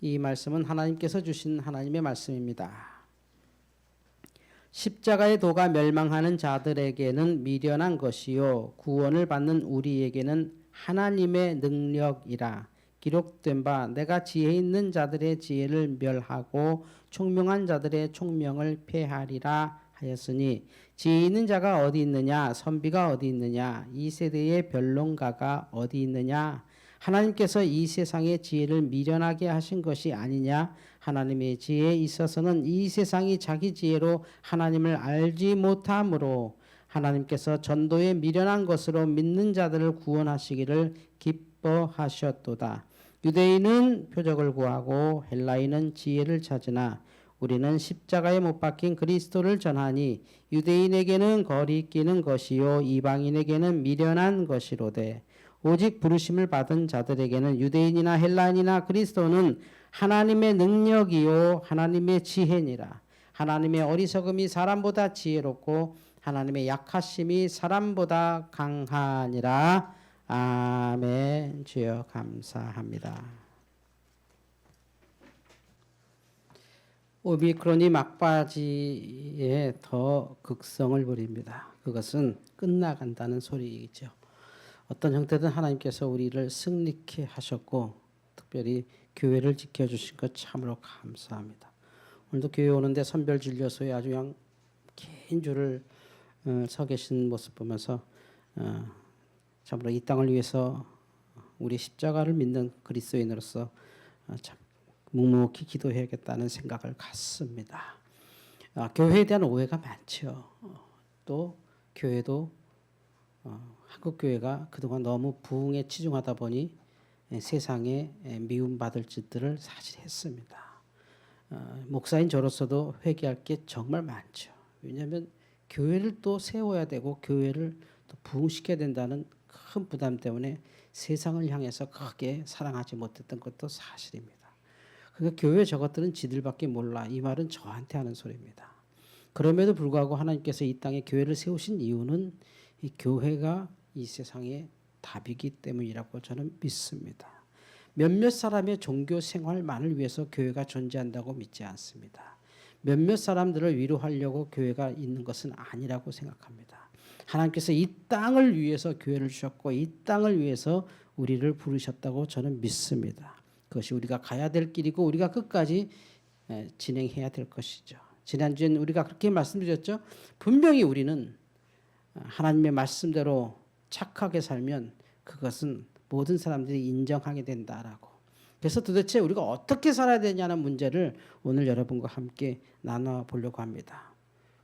이 말씀은 하나님께서 주신 하나님의 말씀입니다. 십자가의 도가 멸망하는 자들에게는 미련한 것이요 구원을 받는 우리에게는 하나님의 능력이라 기록된 바 내가 지혜 있는 자들의 지혜를 멸하고 총명한 자들의 총명을 폐하리라 하였으니 지혜 있는 자가 어디 있느냐 선비가 어디 있느냐 이 세대의 변론가가 어디 있느냐 하나님께서 이 세상의 지혜를 미련하게 하신 것이 아니냐 하나님의 지혜에 있어서는 이 세상이 자기 지혜로 하나님을 알지 못하므로 하나님께서 전도에 미련한 것으로 믿는 자들을 구원하시기를 기뻐하셨도다. 유대인은 표적을 구하고 헬라인은 지혜를 찾으나 우리는 십자가에 못 박힌 그리스도를 전하니 유대인에게는 거리 끼는 것이요 이방인에게는 미련한 것이로되 오직 부르심을 받은 자들에게는 유대인이나 헬라인이나 그리스도는 하나님의 능력이요 하나님의 지혜니라. 하나님의 어리석음이 사람보다 지혜롭고 하나님의 약하심이 사람보다 강하니라. 아멘. 주여 감사합니다. 오미크론이 막바지에 더 극성을 부립니다. 그것은 끝나간다는 소리이죠. 어떤 형태든 하나님께서 우리를 승리케 하셨고 특별히 교회를 지켜주신 것 참으로 감사합니다. 오늘도 교회 오는데 선별진료소에 아주 그냥 긴 줄을 서 계신 모습 보면서 참으로 이 땅을 위해서 우리 십자가를 믿는 그리스도인으로서 참 묵묵히 기도해야겠다는 생각을 갖습니다. 교회에 대한 오해가 많죠. 또 교회도 한국 교회가 그동안 너무 부흥에 치중하다 보니 세상에 미움받을 짓들을 사실 했습니다. 목사인 저로서도 회개할 게 정말 많죠. 왜냐하면 교회를 또 세워야 되고 교회를 또 부흥시켜야 된다는 큰 부담 때문에 세상을 향해서 크게 사랑하지 못했던 것도 사실입니다. 그러니까 교회 저것들은 지들밖에 몰라. 이 말은 저한테 하는 소리입니다. 그럼에도 불구하고 하나님께서 이 땅에 교회를 세우신 이유는 이 교회가 이 세상의 답이기 때문이라고 저는 믿습니다. 몇몇 사람의 종교 생활만을 위해서 교회가 존재한다고 믿지 않습니다. 몇몇 사람들을 위로하려고 교회가 있는 것은 아니라고 생각합니다. 하나님께서 이 땅을 위해서 교회를 주셨고 이 땅을 위해서 우리를 부르셨다고 저는 믿습니다. 그것이 우리가 가야 될 길이고 우리가 끝까지 진행해야 될 것이죠. 지난주엔 우리가 그렇게 말씀드렸죠. 분명히 우리는 하나님의 말씀대로 착하게 살면 그것은 모든 사람들이 인정하게 된다라고. 그래서 도대체 우리가 어떻게 살아야 되냐는 문제를 오늘 여러분과 함께 나눠보려고 합니다.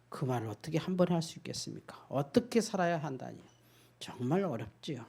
그 말을 어떻게 한 번에 할 수 있겠습니까? 어떻게 살아야 한다니. 정말 어렵지요.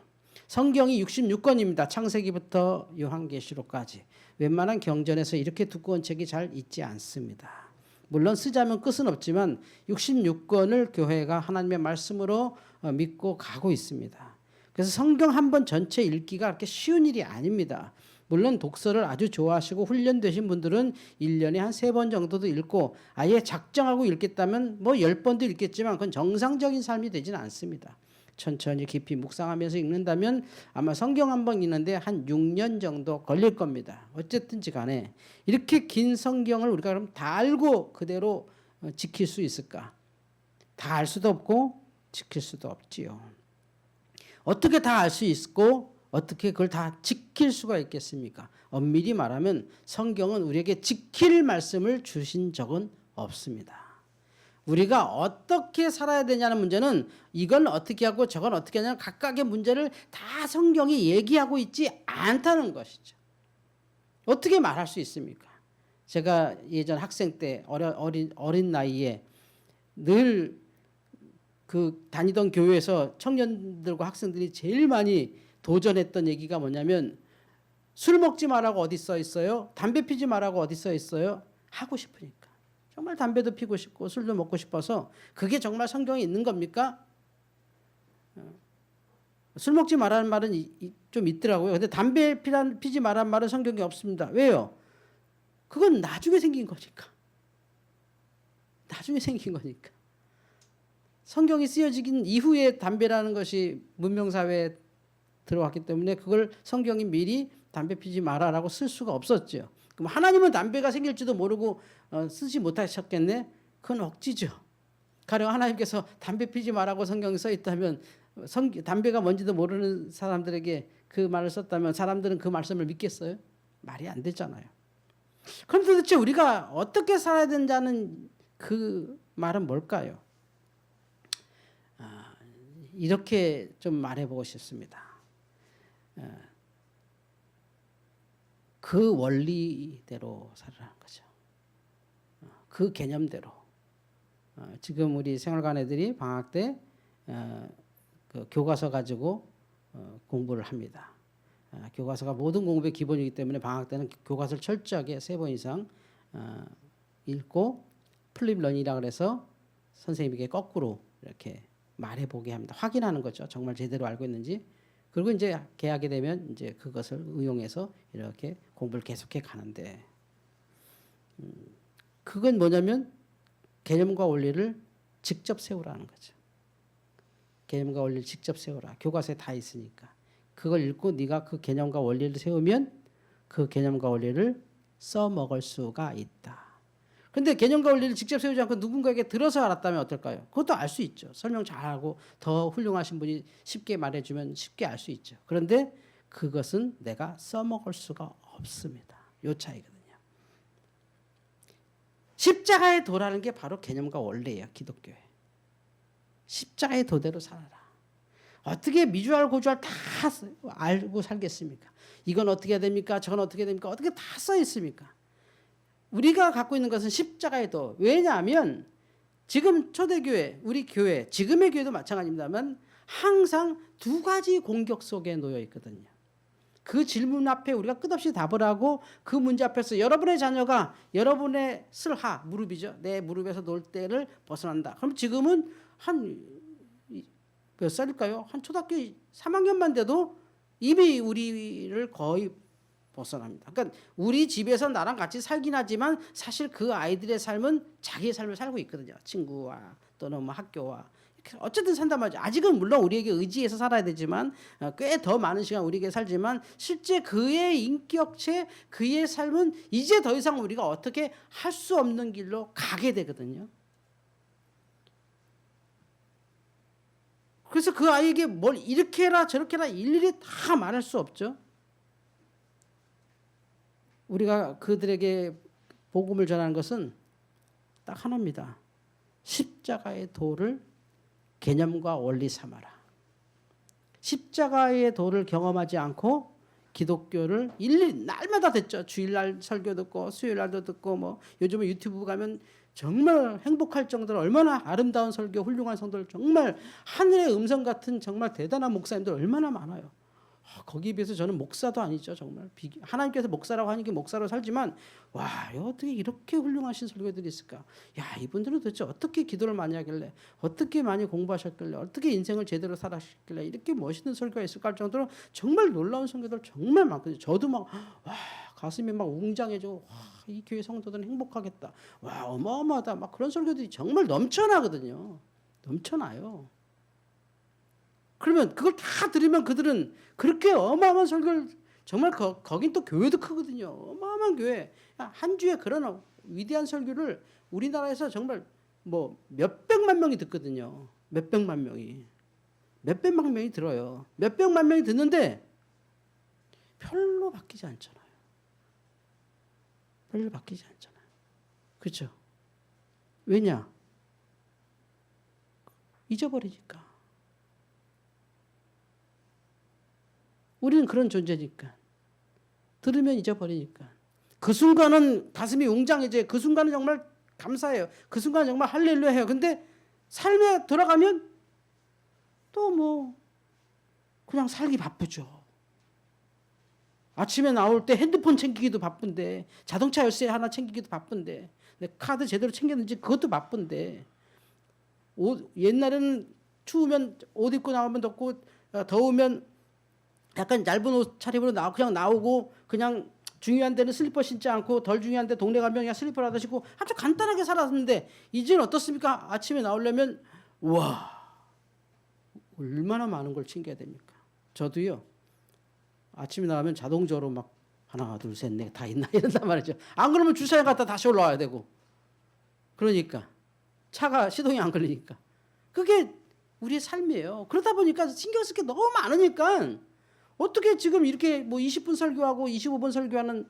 성경이 66권입니다. 창세기부터 요한계시록까지. 웬만한 경전에서 이렇게 두꺼운 책이 잘 있지 않습니다. 물론 쓰자면 끝은 없지만 66권을 교회가 하나님의 말씀으로 믿고 가고 있습니다. 그래서 성경 한 번 전체 읽기가 그렇게 쉬운 일이 아닙니다. 물론 독서를 아주 좋아하시고 훈련되신 분들은 1년에 한 3번 정도도 읽고 아예 작정하고 읽겠다면 뭐 10번도 읽겠지만 그건 정상적인 삶이 되지는 않습니다. 천천히 깊이 묵상하면서 읽는다면 아마 성경 한 번 읽는데 한 6년 정도 걸릴 겁니다. 어쨌든지 간에 이렇게 긴 성경을 우리가 그럼 다 알고 그대로 지킬 수 있을까? 다 알 수도 없고 지킬 수도 없지요. 어떻게 다 알 수 있고 어떻게 그걸 다 지킬 수가 있겠습니까? 엄밀히 말하면 성경은 우리에게 지킬 말씀을 주신 적은 없습니다. 우리가 어떻게 살아야 되냐는 문제는 이건 어떻게 하고 저건 어떻게 하냐는 각각의 문제를 다 성경이 얘기하고 있지 않다는 것이죠. 어떻게 말할 수 있습니까? 제가 예전 학생 때 어린 나이에 늘 그 다니던 교회에서 청년들과 학생들이 제일 많이 도전했던 얘기가 뭐냐면 술 먹지 말라고 어디 써 있어요? 담배 피지 말라고 어디 써 있어요? 하고 싶으니까. 정말 담배도 피고 싶고 술도 먹고 싶어서 그게 정말 성경에 있는 겁니까? 술 먹지 말라는 말은 좀 있더라고요. 근데 담배 피지 말라는 말은 성경에 없습니다. 왜요? 그건 나중에 생긴 거니까. 나중에 생긴 거니까. 성경이 쓰여지긴 이후에 담배라는 것이 문명사회에 들어왔기 때문에 그걸 성경이 미리 담배 피지 마라라고 쓸 수가 없었죠. 그럼 하나님은 담배가 생길지도 모르고 쓰지 못하셨겠네? 그건 억지죠. 가령 하나님께서 담배 피지 말라고 성경에 써 있다면 담배가 뭔지도 모르는 사람들에게 그 말을 썼다면 사람들은 그 말씀을 믿겠어요? 말이 안 되잖아요. 그럼 도대체 우리가 어떻게 살아야 된다는 그 말은 뭘까요? 이렇게 좀 말해보고 싶습니다. 그 원리대로 살아라는 거죠. 그 개념대로. 지금 우리 생활관 애들이 방학 때 그 교과서 가지고 공부를 합니다. 교과서가 모든 공부의 기본이기 때문에 방학 때는 교과서를 철저하게 3번 이상 읽고 플립 러닝이라고 해서 선생님에게 거꾸로 이렇게 말해보게 합니다. 확인하는 거죠. 정말 제대로 알고 있는지. 그리고 이제 개하게 되면 이제 그것을 응용해서 이렇게 공부를 계속해 가는데 그건 뭐냐면 개념과 원리를 직접 세우라는 거죠. 개념과 원리를 직접 세우라. 교과서에 다 있으니까. 그걸 읽고 네가 그 개념과 원리를 세우면 그 개념과 원리를 써먹을 수가 있다. 그런데 개념과 원리를 직접 세우지 않고 누군가에게 들어서 알았다면 어떨까요? 그것도 알 수 있죠. 설명 잘하고 더 훌륭하신 분이 쉽게 말해주면 쉽게 알 수 있죠. 그런데 그것은 내가 써먹을 수가 없습니다. 요 차이거든요. 십자가의 도라는 게 바로 개념과 원리예요. 기독교에. 십자가의 도대로 살아라. 어떻게 미주알 고주알 다 알고 살겠습니까? 이건 어떻게 해야 됩니까? 저건 어떻게 해야 됩니까? 어떻게 다 써 있습니까? 우리가 갖고 있는 것은 십자가의 도. 왜냐하면 지금 초대교회, 우리 교회, 지금의 교회도 마찬가지입니다만 항상 두 가지 공격 속에 놓여 있거든요. 그 질문 앞에 우리가 끝없이 답을 하고 그 문제 앞에서 여러분의 자녀가 여러분의 슬하, 무릎이죠. 내 무릎에서 놓을 때를 벗어난다. 그럼 지금은 한 몇 살일까요? 한 초등학교 3학년만 돼도 이미 우리를 거의 벗어납니다. 그러니까 우리 집에서 나랑 같이 살긴 하지만 사실 그 아이들의 삶은 자기의 삶을 살고 있거든요. 친구와 또는 뭐 학교와 어쨌든 산단 말이죠. 아직은 물론 우리에게 의지해서 살아야 되지만 꽤 더 많은 시간 우리에게 살지만 실제 그의 인격체, 그의 삶은 이제 더 이상 우리가 어떻게 할 수 없는 길로 가게 되거든요. 그래서 그 아이에게 뭘 이렇게 해라 저렇게 해라 일일이 다 말할 수 없죠. 우리가 그들에게 복음을 전하는 것은 딱 하나입니다. 십자가의 도를 개념과 원리 삼아라. 십자가의 도를 경험하지 않고 기독교를 일일이 날마다 듣죠. 주일날 설교 듣고 수요일날도 듣고 뭐 요즘은 유튜브 가면 정말 행복할 정도로 얼마나 아름다운 설교 훌륭한 성도들 정말 하늘의 음성 같은 정말 대단한 목사님들 얼마나 많아요. 거기에 비해서 저는 목사도 아니죠. 정말 하나님께서 목사라고 하니까 목사로 살지만 와 어떻게 이렇게 훌륭하신 설교들이 있을까. 야 이분들은 도대체 어떻게 기도를 많이 하길래 어떻게 많이 공부하셨길래 어떻게 인생을 제대로 살았길래 이렇게 멋있는 설교가 있을까 할 정도로 정말 놀라운 설교들 정말 많거든요. 저도 막 와 가슴이 막 웅장해지고 와, 이 교회 성도들은 행복하겠다. 와 어마어마하다. 막 그런 설교들이 정말 넘쳐나거든요. 넘쳐나요. 그러면 그걸 다 들으면 그들은 그렇게 어마어마한 설교를 정말 거긴 또 교회도 크거든요. 어마어마한 교회. 한 주에 그런 위대한 설교를 우리나라에서 정말 뭐 몇백만 명이 듣거든요. 몇백만 명이. 몇백만 명이 들어요. 몇백만 명이 듣는데 별로 바뀌지 않잖아요. 별로 바뀌지 않잖아요. 그렇죠? 왜냐? 잊어버리니까. 우리는 그런 존재니까. 들으면 잊어버리니까. 그 순간은 가슴이 웅장해져요. 그 순간은 정말 감사해요. 그 순간은 정말 할렐루야 해요. 근데 삶에 돌아가면 또 뭐 그냥 살기 바쁘죠. 아침에 나올 때 핸드폰 챙기기도 바쁜데 자동차 열쇠 하나 챙기기도 바쁜데 내 카드 제대로 챙겼는지 그것도 바쁜데 옛날에는 추우면 옷 입고 나오면 덥고 더우면 약간 얇은 옷 차림으로 그냥 나오고 그냥 중요한 데는 슬리퍼 신지 않고 덜 중요한 데 동네 가면 그냥 슬리퍼라도 신고 아주 간단하게 살았는데 이제는 어떻습니까? 아침에 나오려면 와 얼마나 많은 걸 챙겨야 됩니까? 저도요. 아침에 나가면 자동적으로 막 하나 둘 셋 넷 다 있나 이런단 말이죠. 안 그러면 주차장 갔다 다시 올라와야 되고. 그러니까 차가 시동이 안 걸리니까. 그게 우리의 삶이에요. 그러다 보니까 신경 쓸 게 너무 많으니까 어떻게 지금 이렇게 뭐 20분 설교하고 25분 설교하는,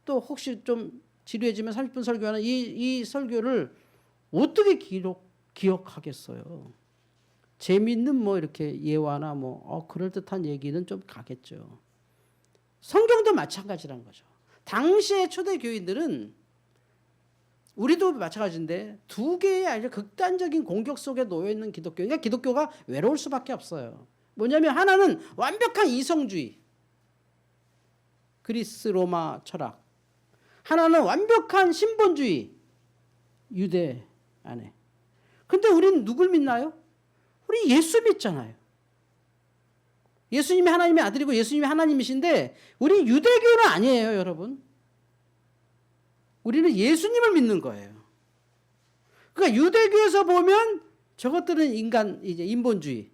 또 혹시 좀 지루해지면 30분 설교하는 이 설교를 어떻게 기억하겠어요. 재미있는 뭐 이렇게 예화나 뭐 그럴듯한 얘기는 좀 가겠죠. 성경도 마찬가지란 거죠. 당시의 초대 교인들은, 우리도 마찬가지인데, 두 개의 아주 극단적인 공격 속에 놓여 있는 기독교. 그러니까 기독교가 외로울 수밖에 없어요. 뭐냐면 하나는 완벽한 이성주의, 그리스 로마 철학. 하나는 완벽한 신본주의, 유대 안에. 근데 우리는 누굴 믿나요? 우리 예수 믿잖아요. 예수님이 하나님의 아들이고 예수님이 하나님이신데 우리 유대교는 아니에요, 여러분. 우리는 예수님을 믿는 거예요. 그러니까 유대교에서 보면 저것들은 이제 인본주의.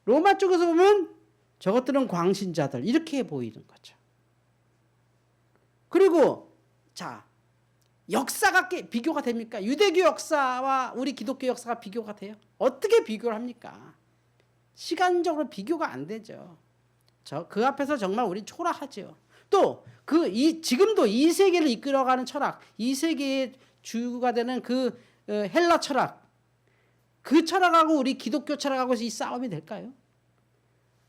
로마 쪽에서 보면 저것들은 광신자들, 이렇게 보이는 거죠. 그리고 자, 역사가 비교가 됩니까? 유대교 역사와 우리 기독교 역사가 비교가 돼요? 어떻게 비교를 합니까? 시간적으로 비교가 안 되죠. 그 앞에서 정말 우리 초라하죠. 또 지금도 이 세계를 이끌어가는 철학, 이 세계의 주가 되는 그 헬라 철학, 그 철학하고 우리 기독교 철학하고 이 싸움이 될까요?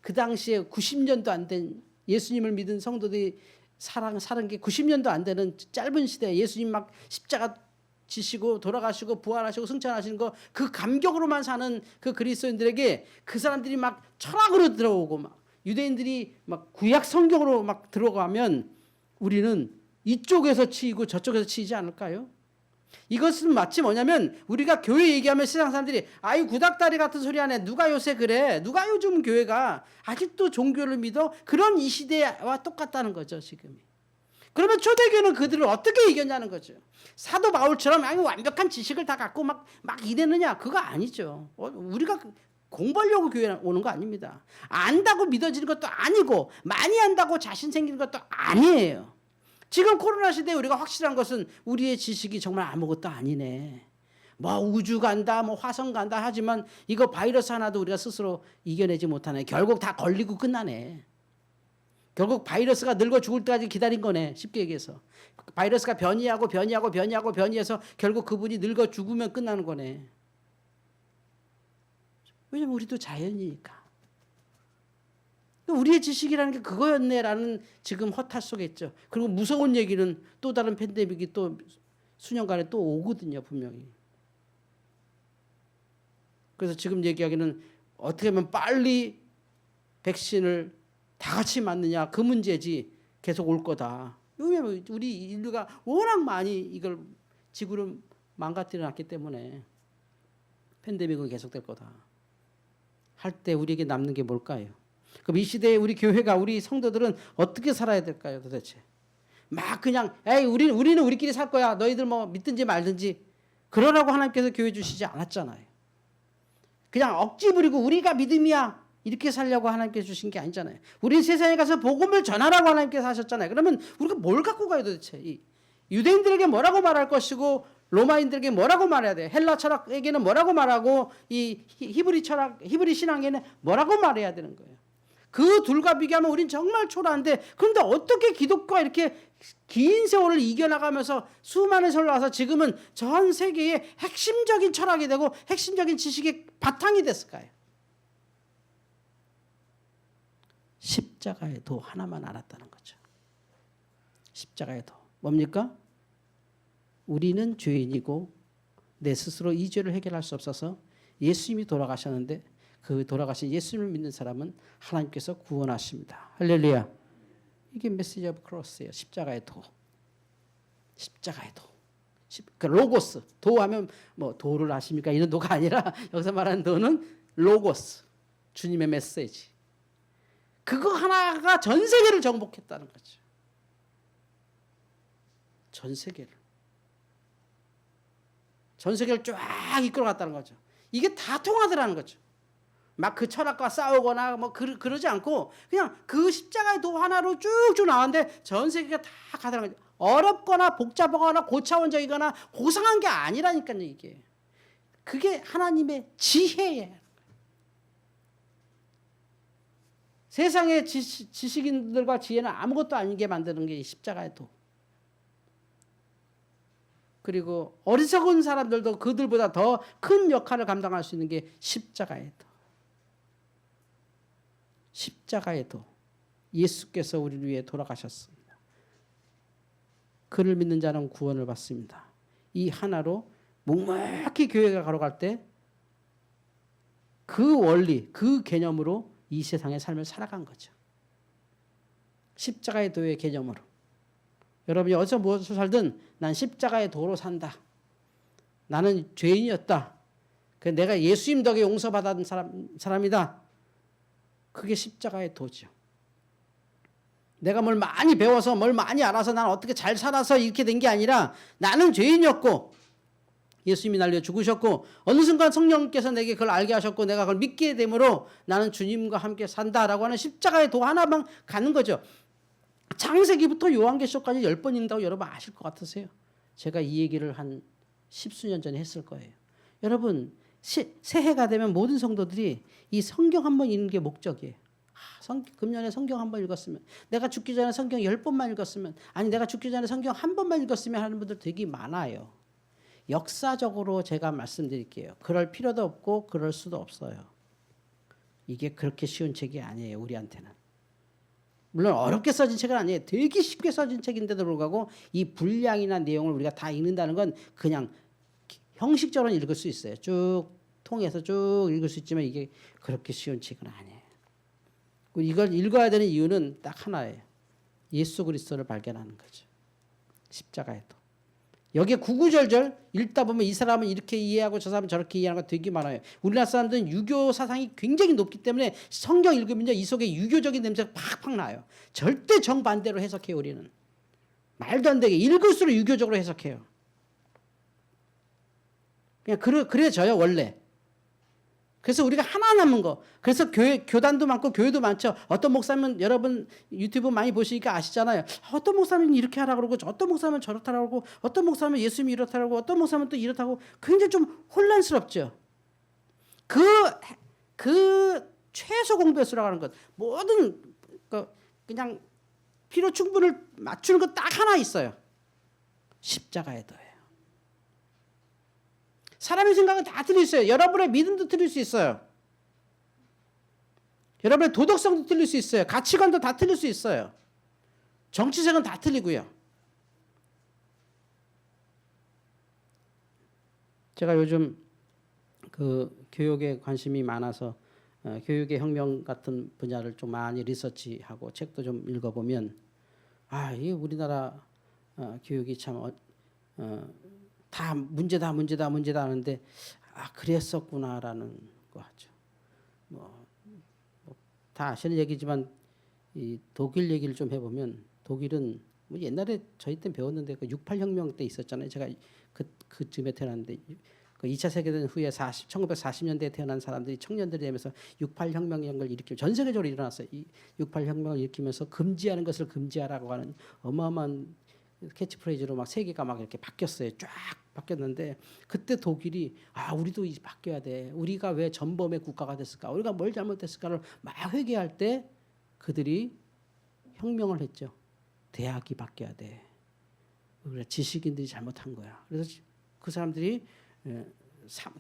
그 당시에 90년도 안 된 예수님을 믿은 성도들이 사는 게 90년도 안 되는 짧은 시대에 예수님 막 십자가 지시고 돌아가시고 부활하시고 승천하시는 거, 그 감격으로만 사는 그 그리스도인들에게 그 사람들이 막 철학으로 들어오고 막 유대인들이 막 구약 성경으로 막 들어가면 우리는 이쪽에서 치이고 저쪽에서 치이지 않을까요? 이것은 마치 뭐냐면, 우리가 교회 얘기하면 세상 사람들이 아유 구닥다리 같은 소리 하네, 누가 요새 그래, 누가 요즘 교회가 아직도 종교를 믿어, 그런 이 시대와 똑같다는 거죠 지금이. 그러면 초대교회는 그들을 어떻게 이겼냐는 거죠. 사도 바울처럼 완벽한 지식을 다 갖고 막 이랬느냐, 그거 아니죠. 우리가 공부하려고 교회 오는 거 아닙니다. 안다고 믿어지는 것도 아니고 많이 안다고 자신 생기는 것도 아니에요. 지금 코로나 시대에 우리가 확실한 것은 우리의 지식이 정말 아무것도 아니네. 뭐 우주 간다, 뭐 화성 간다 하지만 이거 바이러스 하나도 우리가 스스로 이겨내지 못하네. 결국 다 걸리고 끝나네. 결국 바이러스가 늙어 죽을 때까지 기다린 거네. 쉽게 얘기해서. 바이러스가 변이해서 결국 그분이 늙어 죽으면 끝나는 거네. 왜냐면 우리도 자연이니까. 우리의 지식이라는 게 그거였네라는 지금 허탈 속에 있죠. 그리고 무서운 얘기는 또 다른 팬데믹이 또 수년간에 또 오거든요, 분명히. 그래서 지금 얘기하기는 어떻게 하면 빨리 백신을 다 같이 맞느냐, 그 문제지 계속 올 거다. 왜냐면 우리 인류가 워낙 많이 이걸 지구를 망가뜨려 놨기 때문에 팬데믹은 계속될 거다 할 때 우리에게 남는 게 뭘까요? 그럼 이 시대에 우리 교회가, 우리 성도들은 어떻게 살아야 될까요, 도대체? 막 그냥 에이 우리는 우리끼리 살 거야, 너희들 뭐 믿든지 말든지 그러라고 하나님께서 교회 주시지 않았잖아요. 그냥 억지 부리고 우리가 믿음이야 이렇게 살려고 하나님께서 주신 게 아니잖아요. 우리 세상에 가서 복음을 전하라고 하나님께서 하셨잖아요. 그러면 우리가 뭘 갖고 가요 도대체? 유대인들에게 뭐라고 말할 것이고 로마인들에게 뭐라고 말해야 돼요? 헬라 철학에게는 뭐라고 말하고 이 히브리 철학, 히브리 신앙에는 뭐라고 말해야 되는 거예요? 그 둘과 비교하면 우린 정말 초라한데, 그런데 어떻게 기독교가 이렇게 긴 세월을 이겨나가면서 수많은 세월을 와서 지금은 전 세계의 핵심적인 철학이 되고 핵심적인 지식의 바탕이 됐을까요? 십자가의 도 하나만 알았다는 거죠. 십자가의 도. 뭡니까? 우리는 죄인이고 내 스스로 이 죄를 해결할 수 없어서 예수님이 돌아가셨는데, 그 돌아가신 예수님을 믿는 사람은 하나님께서 구원하십니다. 할렐루야. 이게 메시지 오브 크로스예요. 십자가의 도. 십자가의 도. 그 로고스. 도하면 뭐 도를 아십니까? 이런 도가 아니라 여기서 말하는 도는 로고스. 주님의 메시지. 그거 하나가 전 세계를 정복했다는 거죠. 전 세계를. 전 세계를 쫙 이끌어갔다는 거죠. 이게 다 통하더라는 거죠. 막 그 철학과 싸우거나 뭐 그러지 않고 그냥 그 십자가의 도 하나로 쭉쭉 나왔는데 전 세계가 다 가더라고요. 어렵거나 복잡하거나 고차원적이거나 고상한 게 아니라니까요. 이게 그게 하나님의 지혜예요. 세상의 지식인들과 지혜는 아무것도 아니게 만드는 게 이 십자가의 도. 그리고 어리석은 사람들도 그들보다 더 큰 역할을 감당할 수 있는 게 십자가의 도. 십자가의 도. 예수께서 우리를 위해 돌아가셨습니다. 그를 믿는 자는 구원을 받습니다. 이 하나로 묵묵히 교회가 걸어갈 때 그 원리, 그 개념으로 이 세상의 삶을 살아간 거죠. 십자가의 도의 개념으로. 여러분이 어디서 무엇을 살든 난 십자가의 도로 산다. 나는 죄인이었다. 내가 예수님 덕에 용서받은 사람이다. 그게 십자가의 도죠. 내가 뭘 많이 배워서 뭘 많이 알아서 난 어떻게 잘 살아서 이렇게 된 게 아니라 나는 죄인이었고 예수님이 날 위해 죽으셨고 어느 순간 성령께서 내게 그걸 알게 하셨고 내가 그걸 믿게 되므로 나는 주님과 함께 산다라고 하는 십자가의 도 하나만 가는 거죠. 창세기부터 요한계시록까지 10번 읽는다고 여러분 아실 것 같으세요? 제가 이 얘기를 한 10수년 전에 했을 거예요. 여러분 새해가 되면 모든 성도들이 이 성경 한 번 읽는 게 목적이에요. 금년에 성경 한 번 읽었으면, 내가 죽기 전에 성경 10번만 읽었으면, 아니 내가 죽기 전에 성경 한 번만 읽었으면 하는 분들 되게 많아요. 역사적으로 제가 말씀드릴게요. 그럴 필요도 없고 그럴 수도 없어요. 이게 그렇게 쉬운 책이 아니에요. 우리한테는. 물론 어렵게 써진 책은 아니에요. 되게 쉽게 써진 책인데도 불구하고 이 분량이나 내용을 우리가 다 읽는다는 건 그냥 형식적으로 읽을 수 있어요. 쭉 통해서 쭉 읽을 수 있지만 이게 그렇게 쉬운 책은 아니에요. 이걸 읽어야 되는 이유는 딱 하나예요. 예수 그리스도를 발견하는 거죠. 십자가에도. 여기에 구구절절 읽다 보면 이 사람은 이렇게 이해하고 저 사람은 저렇게 이해하는 거 되게 많아요. 우리나라 사람들은 유교 사상이 굉장히 높기 때문에 성경 읽으면요 이 속에 유교적인 냄새가 팍팍 나요. 절대 정반대로 해석해요. 우리는. 말도 안 되게 읽을수록 유교적으로 해석해요. 그냥 그래져요 원래. 그래서 우리가 하나 남은 거. 그래서 교단도 많고 교회도 많죠. 어떤 목사님은 여러분 유튜브 많이 보시니까 아시잖아요. 어떤 목사님은 이렇게 하라고 그러고 어떤 목사님은 저렇다라고 그러고 어떤 목사님은 예수님이 이렇다라고 어떤 목사님은 또 이렇다고 굉장히 좀 혼란스럽죠. 그 최소 공부의 수라고 하는 것. 모든 그냥 필요 충분을 맞추는 것 딱 하나 있어요. 십자가에 더해요. 사람의 생각은 다 틀릴 수 있어요. 여러분의 믿음도 틀릴 수 있어요. 여러분의 도덕성도 틀릴 수 있어요. 가치관도 다 틀릴 수 있어요. 정치색은 다 틀리고요. 제가 요즘 그 교육에 관심이 많아서 교육의 혁명 같은 분야를 좀 많이 리서치하고 책도 좀 읽어보면 이 우리나라 교육이 참 다 문제다 하는데 그랬었구나라는 거 하죠. 다 아시는 얘기지만 이 독일 얘기를 좀 해보면 독일은 뭐 옛날에 저희 때 배웠는데 그 68혁명 때 있었잖아요. 제가 그쯤에 태어났는데 그 2차 세계대전 후에 1940년대에 태어난 사람들이 청년들이 되면서 68혁명을 일으키고 전 세계적으로 일어났어요. 이 68혁명을 일으키면서 금지하는 것을 금지하라고 하는 어마어마한 캐치프레이즈로 막 세계가 막 이렇게 바뀌었어요. 쫙 바뀌었는데 그때 독일이 우리도 이제 바뀌어야 돼. 우리가 왜 전범의 국가가 됐을까? 우리가 뭘 잘못했을까를 막 회개할 때 그들이 혁명을 했죠. 대학이 바뀌어야 돼. 우리가 지식인들이 잘못한 거야. 그래서 그 사람들이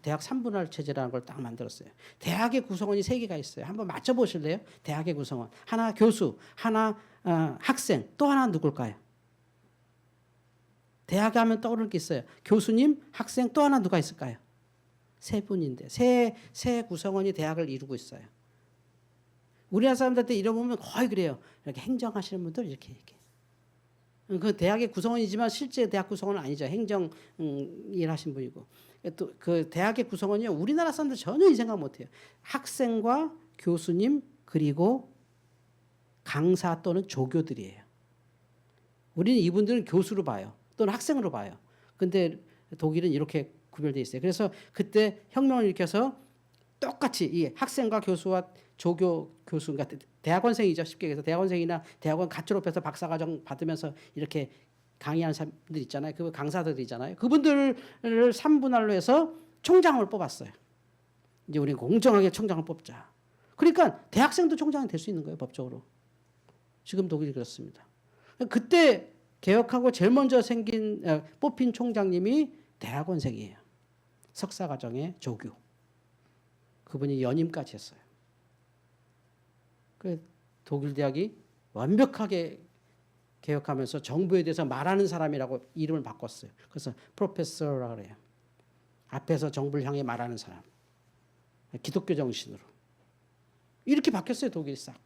대학 3분할 체제라는 걸 딱 만들었어요. 대학의 구성원이 3개가 있어요. 한번 맞춰보실래요? 대학의 구성원. 하나 교수, 하나 학생, 또 하나 누굴까요? 대학 하면 떠오를 게 있어요. 교수님, 학생, 또 하나 누가 있을까요? 3분인데 세 구성원이 대학을 이루고 있어요. 우리나라 사람들한테 이러보면 거의 그래요. 이렇게 행정하시는 분들 이렇게 그 대학의 구성원이지만 실제 대학 구성원은 아니죠. 행정 일하신 분이고 또 그 대학의 구성원이요. 우리나라 사람들 전혀 이 생각 못해요. 학생과 교수님 그리고 강사 또는 조교들이에요. 우리는 이분들은 교수로 봐요. 또는 학생으로 봐요. 근데 독일은 이렇게 구별되어 있어요. 그래서 그때 혁명을 일으켜서 똑같이 이 학생과 교수와 조교 교수, 그러니까 대학원생이죠. 쉽게 얘기해서 대학원생이나 대학원 갓 졸업해서 박사과정 받으면서 이렇게 강의하는 사람들 있잖아요. 그 강사들이잖아요. 그분들을 3분할로 해서 총장을 뽑았어요. 이제 우리 공정하게 총장을 뽑자. 그러니까 대학생도 총장이 될 수 있는 거예요, 법적으로. 지금 독일이 그렇습니다. 그때 개혁하고 제일 먼저 뽑힌 총장님이 대학원생이에요. 석사과정의 조교. 그분이 연임까지 했어요. 그 독일 대학이 완벽하게 개혁하면서 정부에 대해서 말하는 사람이라고 이름을 바꿨어요. 그래서 프로페서라고 그래요. 앞에서 정부를 향해 말하는 사람. 기독교 정신으로. 이렇게 바뀌었어요, 독일이 싹.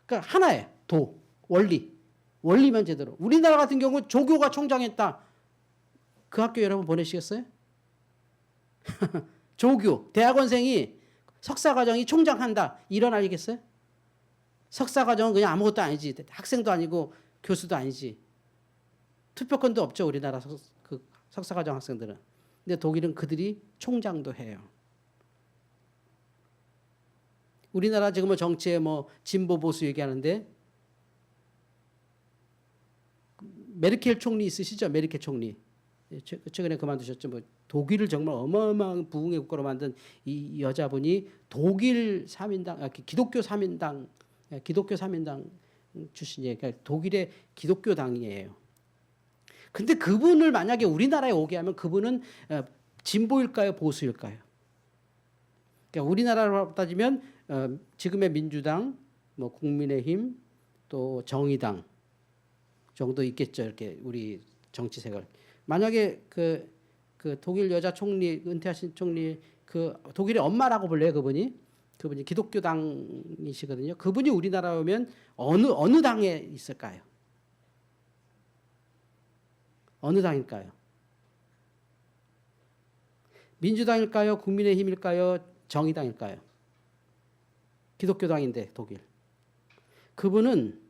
그러니까 하나예요. 원리. 원리만 제대로. 우리나라 같은 경우 조교가 총장했다. 그 학교 여러분 보내시겠어요? 조교, 대학원생이 석사과정이 총장한다. 일어나겠어요? 석사과정은 그냥 아무것도 아니지. 학생도 아니고 교수도 아니지. 투표권도 없죠. 우리나라 그 석사과정 학생들은. 근데 독일은 그들이 총장도 해요. 우리나라 지금 정치에 진보 보수 얘기하는데 메르켈 총리 있으시죠? 메르켈 총리. 최근에 그만두셨죠. 독일을 정말 어마어마한 부흥의 국가로 만든 이 여자분이 독일 3인당, 기독교 3인당, 기독교 3인당 출신이에요. 그러니까 독일의 기독교당이에요. 근데 그분을 만약에 우리나라에 오게 하면 그분은 진보일까요? 보수일까요? 그러니까 우리나라로 따지면 지금의 민주당, 국민의힘, 또 정의당 정도 있겠죠. 이렇게 우리 정치색을. 만약에 그 독일 여자 총리, 은퇴하신 총리, 독일의 엄마라고 불려요, 그분이 기독교당이시거든요. 그분이 우리나라에 오면 어느 당에 있을까요? 어느 당일까요? 민주당일까요? 국민의힘일까요? 정의당일까요? 기독교당인데 독일. 그분은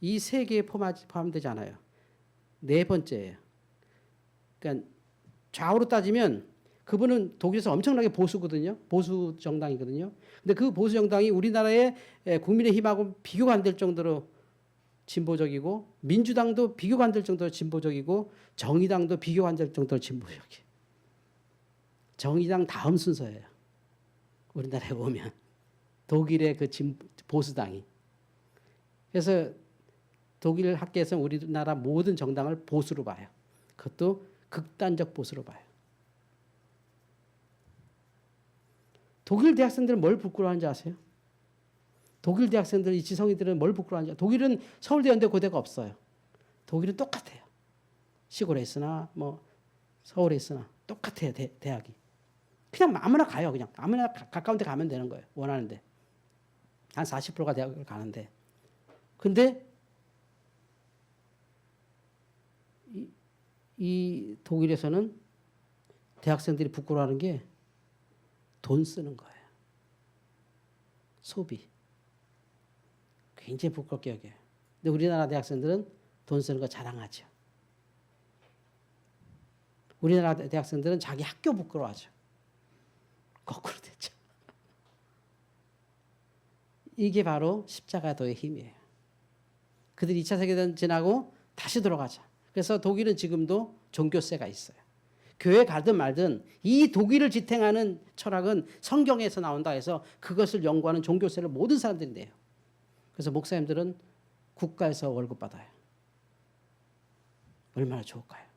이 세 개에 포함되지 않아요. 네 번째예요. 그러니까 좌우로 따지면 그분은 독일에서 엄청나게 보수거든요. 보수 정당이거든요. 근데 그 보수 정당이 우리나라의 국민의힘하고 비교가 안 될 정도로 진보적이고, 민주당도 비교가 안 될 정도로 진보적이고, 정의당도 비교가 안 될 정도로 진보적이에요. 정의당 다음 순서예요. 우리나라에 오면 독일의 보수당이. 그래서 독일 학계에서는 우리나라 모든 정당을 보수로 봐요. 그것도 극단적 보수로 봐요. 독일 대학생들은 뭘 부끄러워하는지 아세요? 독일 대학생들, 이 지성이들은 뭘 부끄러워하는지. 독일은 서울대, 연대, 고대가 없어요. 독일은 똑같아요. 시골에 있으나 서울에 있으나 똑같아요. 대학이. 그냥 아무나 가요. 그냥 아무나 가까운 데 가면 되는 거예요. 원하는데. 한 40%가 대학을 가는데. 근데 이 독일에서는 대학생들이 부끄러워하는 게 돈 쓰는 거예요. 소비. 굉장히 부끄럽게 여겨요. 근데 우리나라 대학생들은 돈 쓰는 거 자랑하죠. 우리나라 대학생들은 자기 학교 부끄러워하죠. 거꾸로 됐죠. 이게 바로 십자가도의 힘이에요. 그들이 2차 세계대전 지나고 다시 돌아가자. 그래서 독일은 지금도 종교세가 있어요. 교회 가든 말든 이 독일을 지탱하는 철학은 성경에서 나온다 해서 그것을 연구하는 종교세를 모든 사람들이 내요. 그래서 목사님들은 국가에서 월급 받아요. 얼마나 좋을까요?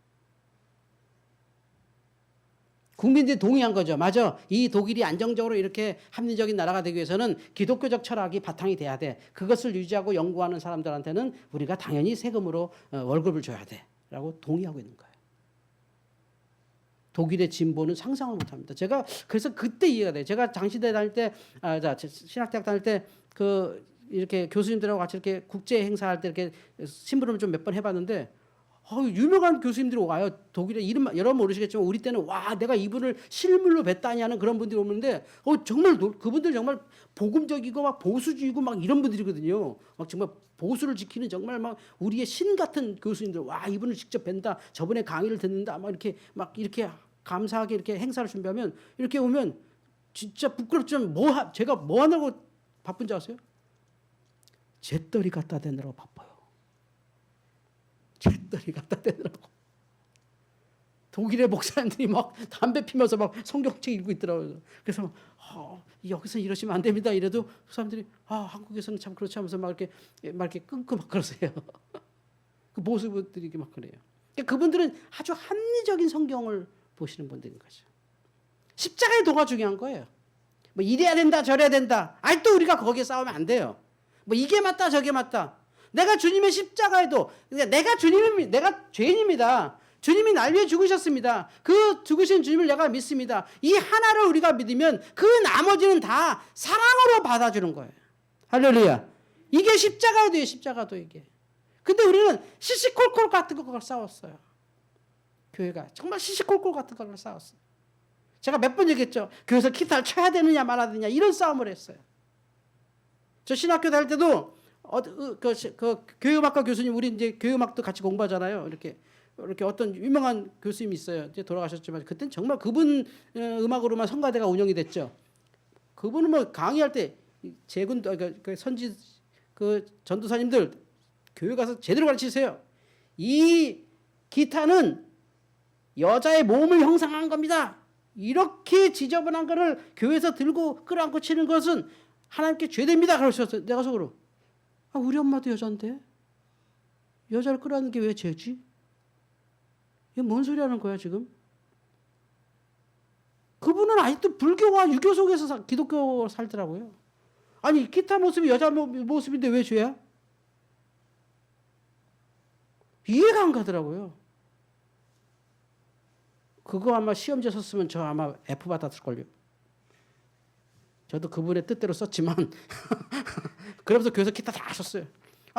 국민들이 동의한 거죠. 맞아. 이 독일이 안정적으로 이렇게 합리적인 나라가 되기 위해서는 기독교적 철학이 바탕이 돼야 돼. 그것을 유지하고 연구하는 사람들한테는 우리가 당연히 세금으로 월급을 줘야 돼. 라고 동의하고 있는 거예요. 독일의 진보는 상상을 못합니다. 제가 그래서 그때 이해가 돼요. 제가 장시대 다닐 때, 신학대학 다닐 때 이렇게 교수님들하고 같이 이렇게 국제 행사할 때 이렇게 심부름을 좀 몇 번 해봤는데, 유명한 교수님들이 와요. 독일의 이름 여러분 모르시겠지만 우리 때는 와 내가 이분을 실물로 뵀다니 하는 그런 분들이 오는데 정말 그분들 정말 복음적이고 막 보수주의고 막 이런 분들이거든요. 막 정말 보수를 지키는 정말 막 우리의 신 같은 교수님들, 와 이분을 직접 뵌다, 저번에 강의를 듣는다, 막 이렇게 감사하게 이렇게 행사를 준비하면 이렇게 오면 진짜 부끄럽지만 제가 뭐 하느라고 바쁜지 아세요? 재떨이 갖다 대느라고 바빠요. 재떨이 갖다 대느라고. 독일의 목사님들이 막 담배 피면서 막 성경책 읽고 있더라고요. 그래서 여기서 이러시면 안 됩니다. 이래도 그 사람들이 한국에서는 참 그렇지 하면서 막 이렇게 끊고 막 그러세요. 그 모습들이 막 그래요. 그러니까 그분들은 아주 합리적인 성경을 보시는 분들인 거죠. 십자가의 도가 중요한 거예요. 뭐 이래야 된다 저래야 된다. 또 우리가 거기에 싸우면 안 돼요. 뭐 이게 맞다 저게 맞다. 내가 주님의 십자가에도 내가 죄인입니다. 주님이 날 위해 죽으셨습니다. 그 죽으신 주님을 내가 믿습니다. 이 하나를 우리가 믿으면 그 나머지는 다 사랑으로 받아주는 거예요. 할렐루야. 이게 십자가도예요. 십자가도 이게. 근데 우리는 시시콜콜 같은 걸 싸웠어요. 교회가 정말 시시콜콜 같은 걸 싸웠어요. 제가 몇 번 얘기했죠. 교회에서 기타를 쳐야 되느냐 말아야 되느냐 이런 싸움을 했어요. 저 신학교 다닐 때도 그 교회음악과 교수님, 우리 이제 교회음악도 같이 공부하잖아요. 이렇게 어떤 유명한 교수님이 있어요. 이제 돌아가셨지만 그때는 정말 그분 음악으로만 성가대가 운영이 됐죠. 그분은 뭐 강의할 때 제군 그 선지 그 전도사님들 교회 가서 제대로 가르치세요. 이 기타는 여자의 몸을 형상한 겁니다. 이렇게 지저분한 거를 교회에서 들고 끌어안고 치는 것은 하나님께 죄됩니다. 그러셨어요. 내가 속으로 우리 엄마도 여잔데 여자를 끌어안는 게 왜 죄지? 이게 뭔 소리 하는 거야 지금? 그분은 아직도 불교와 유교 속에서 기독교 살더라고요. 아니 기타 모습이 여자 모습인데 왜 죄야? 이해가 안 가더라고요. 그거 아마 시험지 썼으면 저 아마 F 받았을걸요. 저도 그분의 뜻대로 썼지만 그러면서 교회에서 기타 다 썼어요.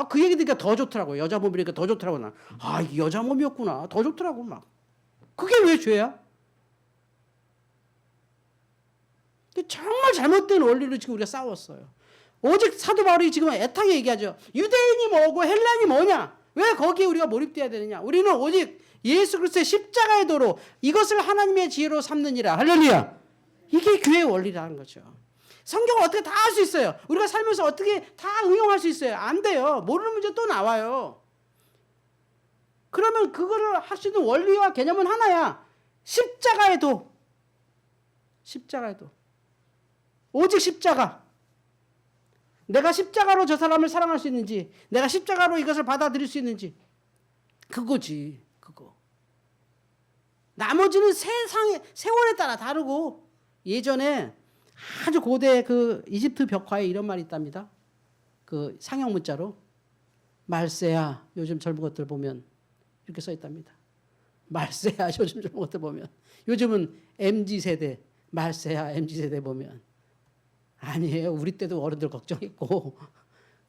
그 얘기 들으니까 더 좋더라고요. 여자 몸이니까 더 좋더라고. 나. 이게 여자 몸이었구나. 더 좋더라고 막. 그게 왜 죄야? 정말 잘못된 원리로 지금 우리가 싸웠어요. 오직 사도 바울이 지금 애타게 얘기하죠. 유대인이 뭐고 헬라인이 뭐냐? 왜 거기에 우리가 몰입돼야 되느냐? 우리는 오직 예수 그리스도의 십자가의 도로 이것을 하나님의 지혜로 삼느니라. 할렐루야. 이게 교회의 원리라는 거죠. 성경을 어떻게 다 할 수 있어요. 우리가 살면서 어떻게 다 응용할 수 있어요. 안 돼요. 모르는 문제 또 나와요. 그러면 그거를 할 수 있는 원리와 개념은 하나야. 십자가의 도. 십자가의 도. 오직 십자가. 내가 십자가로 저 사람을 사랑할 수 있는지, 내가 십자가로 이것을 받아들일 수 있는지, 그거지. 그거. 나머지는 세월에 따라 다르고, 예전에 아주 고대 그 이집트 벽화에 이런 말이 있답니다. 그 상형 문자로 말세야. 요즘 젊은 것들 보면 이렇게 써 있답니다. 말세야. 요즘 젊은 것들 보면 요즘은 MZ 세대 말세야. MZ 세대 보면 아니에요. 우리 때도 어른들 걱정했고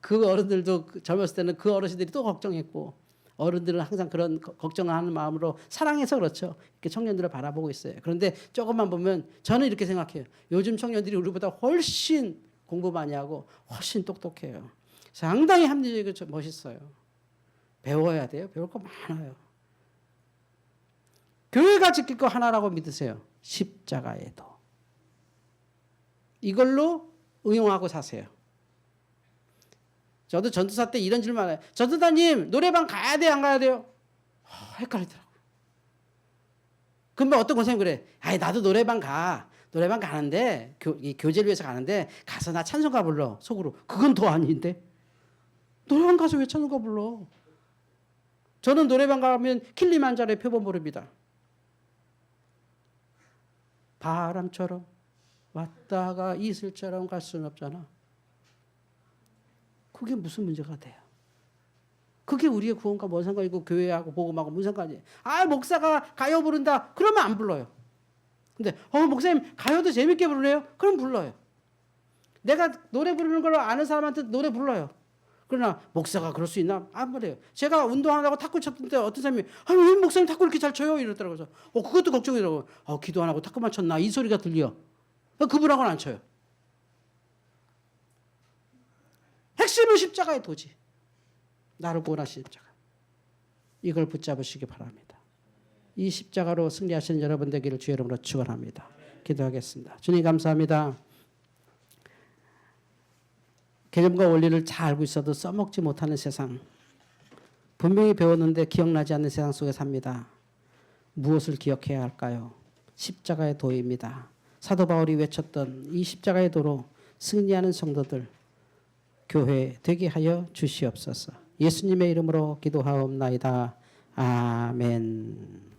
그 어른들도 젊었을 때는 그 어르신들이 또 걱정했고 어른들은 항상 그런 걱정하는 마음으로 사랑해서 그렇죠. 이렇게 청년들을 바라보고 있어요. 그런데 조금만 보면 저는 이렇게 생각해요. 요즘 청년들이 우리보다 훨씬 공부 많이 하고 훨씬 똑똑해요. 상당히 합리적이고 멋있어요. 배워야 돼요. 배울 거 많아요. 교회가 지킬 거 하나라고 믿으세요. 십자가의 도. 이걸로 응용하고 사세요. 저도 전도사 때 이런 질문 해요. 전도사님 노래방 가야 돼요? 안 가야 돼요? 헷갈리더라고요. 그러면 어떤 권사님 그래. 나도 노래방 가. 노래방 가는데 교제를 위해서 가는데 가서 나 찬송가 불러. 속으로. 그건 더 아닌데. 노래방 가서 왜 찬송가 불러? 저는 노래방 가면 킬리만자로의 표본 부릅니다. 바람처럼 왔다가 이슬처럼 갈 수는 없잖아. 그게 무슨 문제가 돼요? 그게 우리의 구원과 뭔 상관이고 교회하고 복음하고 무슨 상관이에요? 목사가 가요 부른다. 그러면 안 불러요. 근데 목사님 가요도 재밌게 부르네요. 그럼 불러요. 내가 노래 부르는 걸 아는 사람한테 노래 불러요. 그러나 목사가 그럴 수 있나? 안 그래요. 제가 운동하다가 탁구 쳤을 때 어떤 사람이 왜 목사님 탁구 이렇게 잘 쳐요? 이러더라고요. 그래서 그것도 걱정이더라고요. 기도 안 하고 탁구만 쳤나? 이 소리가 들려. 그분하고는 안 쳐요. 핵심은 십자가의 도지. 나를 구원하신 십자가. 이걸 붙잡으시기 바랍니다. 이 십자가로 승리하시는 여러분 되기를 주의 이름으로 축원합니다. 기도하겠습니다. 주님 감사합니다. 개념과 원리를 잘 알고 있어도 써먹지 못하는 세상, 분명히 배웠는데 기억나지 않는 세상 속에 삽니다. 무엇을 기억해야 할까요? 십자가의 도입니다. 사도 바울이 외쳤던 이 십자가의 도로 승리하는 성도들 교회 되게 하여 주시옵소서. 예수님의 이름으로 기도하옵나이다. 아멘.